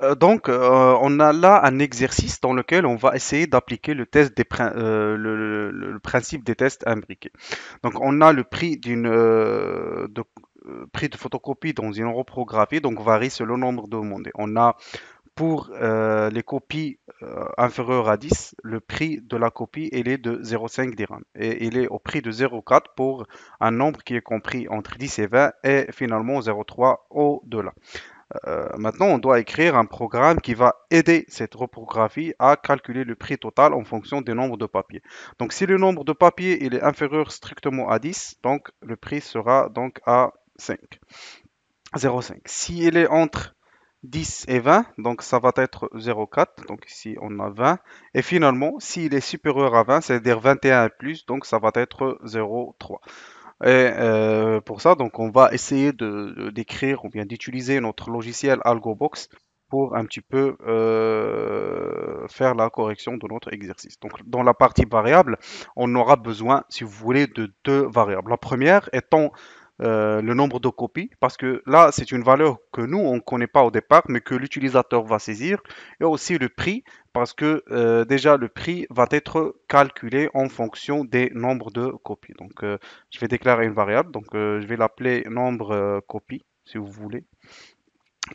On a là un exercice dans lequel on va essayer d'appliquer le test le principe des tests imbriqués. Donc, on a le prix prix de photocopie dans une reprographie, donc varie selon le nombre demandé. On a pour les copies inférieures à 10, le prix de la copie il est de 0,5 dirham et il est au prix de 0,4 pour un nombre qui est compris entre 10 et 20 et finalement 0,3 au-delà. Maintenant, on doit écrire un programme qui va aider cette reprographie à calculer le prix total en fonction du nombre de papiers. Donc, si le nombre de papiers il est inférieur strictement à 10, donc le prix sera donc à 5, 0,5. Si il est entre 10 et 20, donc ça va être 0,4. Donc ici, on a 20. Et finalement, s'il est supérieur à 20, c'est-à-dire 21 et plus, donc ça va être 0,3. Et pour ça, donc on va essayer d'écrire ou bien d'utiliser notre logiciel AlgoBox pour un petit peu faire la correction de notre exercice. Donc dans la partie variable, on aura besoin, si vous voulez, de deux variables. La première étant le nombre de copies, parce que là, c'est une valeur que nous, on ne connaît pas au départ, mais que l'utilisateur va saisir, et aussi le prix, parce que déjà, le prix va être calculé en fonction des nombres de copies. Donc, je vais déclarer une variable, donc je vais l'appeler nombre copie, si vous voulez,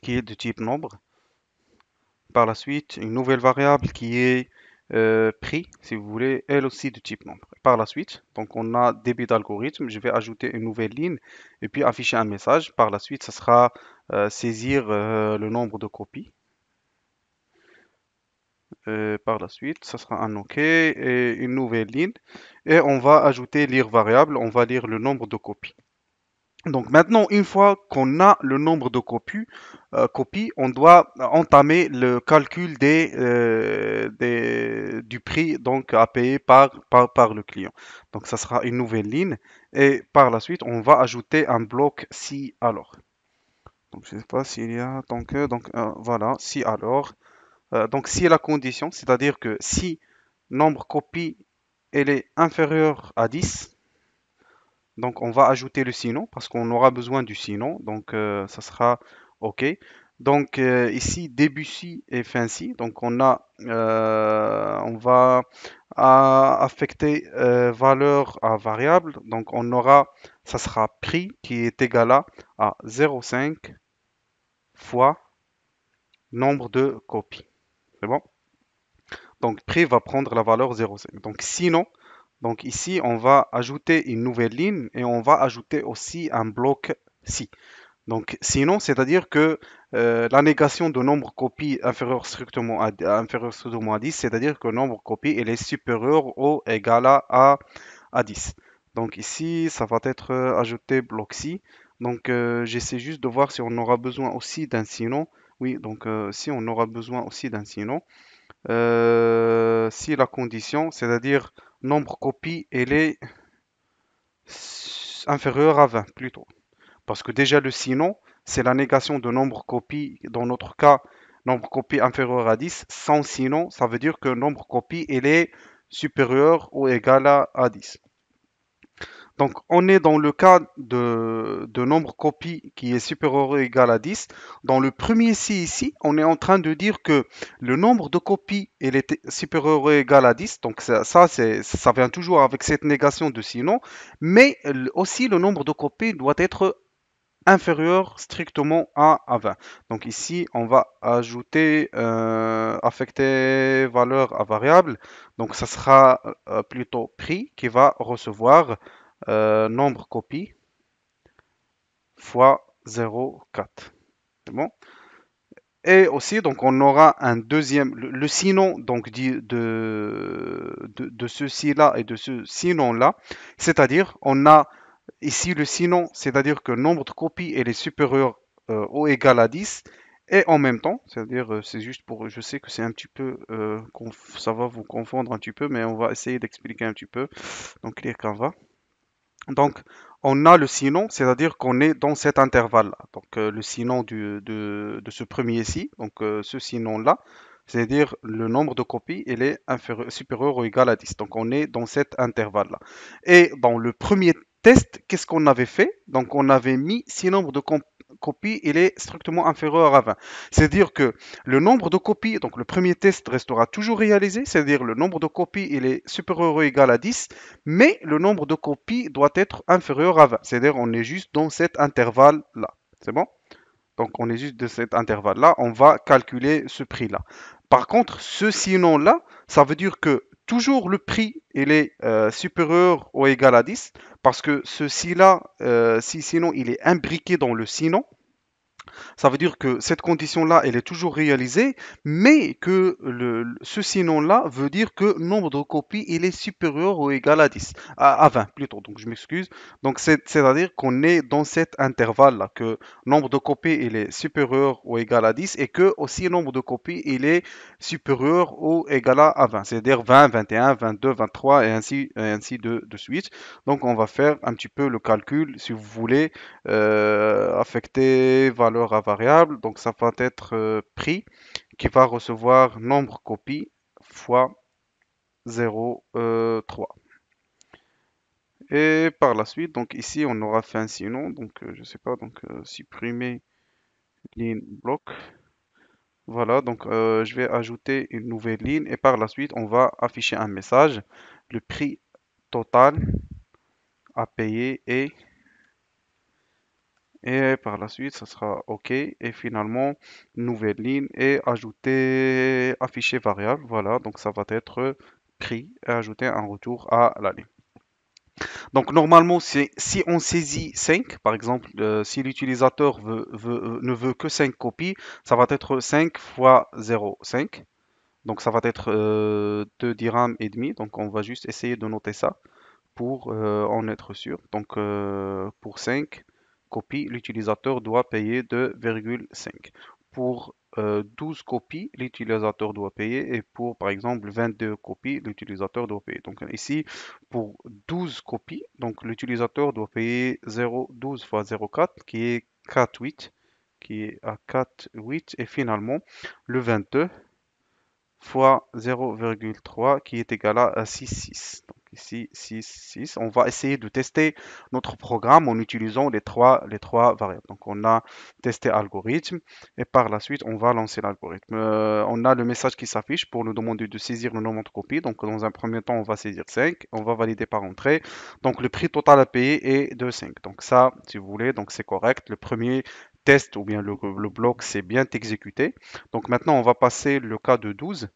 qui est de type nombre. Par la suite, une nouvelle variable qui est prix, si vous voulez, elle aussi de type nombre. Par la suite, donc on a débit d'algorithme, je vais ajouter une nouvelle ligne et puis afficher un message. Par la suite, ce sera saisir le nombre de copies. Par la suite, ça sera un OK et une nouvelle ligne. Et on va ajouter lire variable, on va lire le nombre de copies. Donc maintenant, une fois qu'on a le nombre de copies, on doit entamer le calcul du prix donc à payer par le client. Donc ça sera une nouvelle ligne et par la suite, on va ajouter un bloc si alors. Donc je ne sais pas s'il y a voilà si alors. Donc si la condition, c'est-à-dire que si nombre copies elle est inférieur à 10. Donc, on va ajouter le sinon parce qu'on aura besoin du sinon. Donc, ça sera OK. Donc, ici, début ci et fin ci. Donc, on va affecter valeur à variable. Donc, ça sera prix qui est égal à 0,5 fois nombre de copies. C'est bon? Donc, prix va prendre la valeur 0,5. Donc, sinon, donc ici, on va ajouter une nouvelle ligne et on va ajouter aussi un bloc si. Donc, sinon, c'est-à-dire que la négation de nombre copies inférieur strictement à 10, c'est-à-dire que le nombre copies il est supérieur ou égal à 10. Donc ici, ça va être ajouté bloc si. Donc, j'essaie juste de voir si on aura besoin aussi d'un sinon. Oui, donc si on aura besoin aussi d'un sinon. Si la condition, c'est-à-dire nombre copies, elle est inférieure à 20 plutôt. Parce que déjà le sinon, c'est la négation de nombre copies. Dans notre cas, nombre copies inférieur à 10. Sans sinon, ça veut dire que nombre copies, elle est supérieur ou égal à 10. Donc, on est dans le cas de nombre copies qui est supérieur ou égal à 10. Dans le premier ci ici, on est en train de dire que le nombre de copies il est supérieur ou égal à 10. Donc, ça vient toujours avec cette négation de sinon. Mais aussi, le nombre de copies doit être inférieur strictement à 20. Donc ici, on va ajouter, affecter valeur à variable. Donc ça sera plutôt prix qui va recevoir nombre copies fois 0,4. C'est bon? Et aussi, donc on aura un deuxième, le sinon donc de ceci-là et de ce sinon-là, c'est-à-dire on a ici, le sinon, c'est-à-dire que le nombre de copies elle est supérieur ou égal à 10 et en même temps, c'est-à-dire, c'est juste pour, je sais que c'est un petit peu, ça va vous confondre un petit peu, mais on va essayer d'expliquer un petit peu. Donc, lire Canva. Donc, on a le sinon, c'est-à-dire qu'on est dans cet intervalle-là. Donc, le sinon de ce premier-ci, donc ce sinon-là, c'est-à-dire le nombre de copies, il est supérieur ou égal à 10. Donc, on est dans cet intervalle-là. Et dans le premier test, qu'est-ce qu'on avait fait? Donc, on avait mis si nombre de copies, il est strictement inférieur à 20. C'est-à-dire que le nombre de copies, donc le premier test restera toujours réalisé, c'est-à-dire le nombre de copies, il est supérieur ou égal à 10, mais le nombre de copies doit être inférieur à 20. C'est-à-dire on est juste dans cet intervalle-là. C'est bon? Donc on est juste de cet intervalle-là, on va calculer ce prix-là. Par contre, ce sinon-là, ça veut dire que toujours le prix, il est supérieur ou égal à 10, parce que ceci-là, si sinon il est imbriqué dans le sinon, ça veut dire que cette condition-là, elle est toujours réalisée, mais que ce nom-là veut dire que le nombre de copies, il est supérieur ou égal à 10, à 20 plutôt, donc je m'excuse. Donc c'est-à-dire qu'on est dans cet intervalle-là, que nombre de copies, il est supérieur ou égal à 10, et que aussi le nombre de copies, il est supérieur ou égal à 20, c'est-à-dire 20, 21, 22, 23, et ainsi de suite. Donc on va faire un petit peu le calcul, si vous voulez, affecté valeur à variable. Donc ça va être prix qui va recevoir nombre copies fois 0,3. Et par la suite, donc ici on aura fait un sinon, donc je sais pas, donc supprimer ligne bloc. Voilà, donc je vais ajouter une nouvelle ligne et par la suite on va afficher un message. Le prix total à payer est. Et par la suite, ça sera OK. Et finalement, nouvelle ligne et ajouter, afficher variable. Voilà, donc ça va être pris et ajouter un retour à la ligne. Donc normalement, si on saisit 5, par exemple, si l'utilisateur ne veut que 5 copies, ça va être 5 fois 0,5. Donc ça va être 2 dirhams et demi. Donc on va juste essayer de noter ça pour en être sûr. Donc pour 5 copies, l'utilisateur doit payer 2,5. Pour 12 copies, l'utilisateur doit payer et pour par exemple 22 copies, l'utilisateur doit payer. Donc ici, pour 12 copies, donc l'utilisateur doit payer 0,12 fois 0,4 qui est 4,8 qui est à 4,8 et finalement le 22 fois 0,3 qui est égal à 6,6. Donc ici 6,6. On va essayer de tester notre programme en utilisant les trois variables. Donc on a testé algorithme et par la suite on va lancer l'algorithme. On a le message qui s'affiche pour nous demander de saisir le nombre de copies. Donc dans un premier temps on va saisir 5. On va valider par entrée. Donc le prix total à payer est de 5. Donc ça, si vous voulez, donc c'est correct. Le premier test ou bien le bloc c'est bien exécuté. Donc maintenant, on va passer le cas de 12,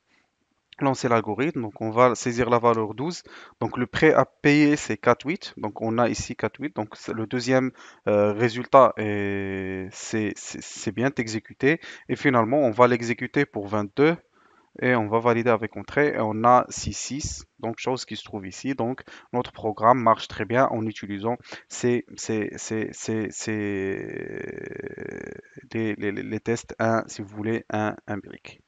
lancer l'algorithme. Donc on va saisir la valeur 12. Donc le prêt à payer, c'est 4,8. Donc on a ici 4,8. Donc le deuxième résultat, c'est bien exécuté. Et finalement, on va l'exécuter pour 22 et on va valider avec entrée et on a 6,6, donc chose qui se trouve ici. Donc notre programme marche très bien en utilisant les tests 1, si vous voulez, un brique.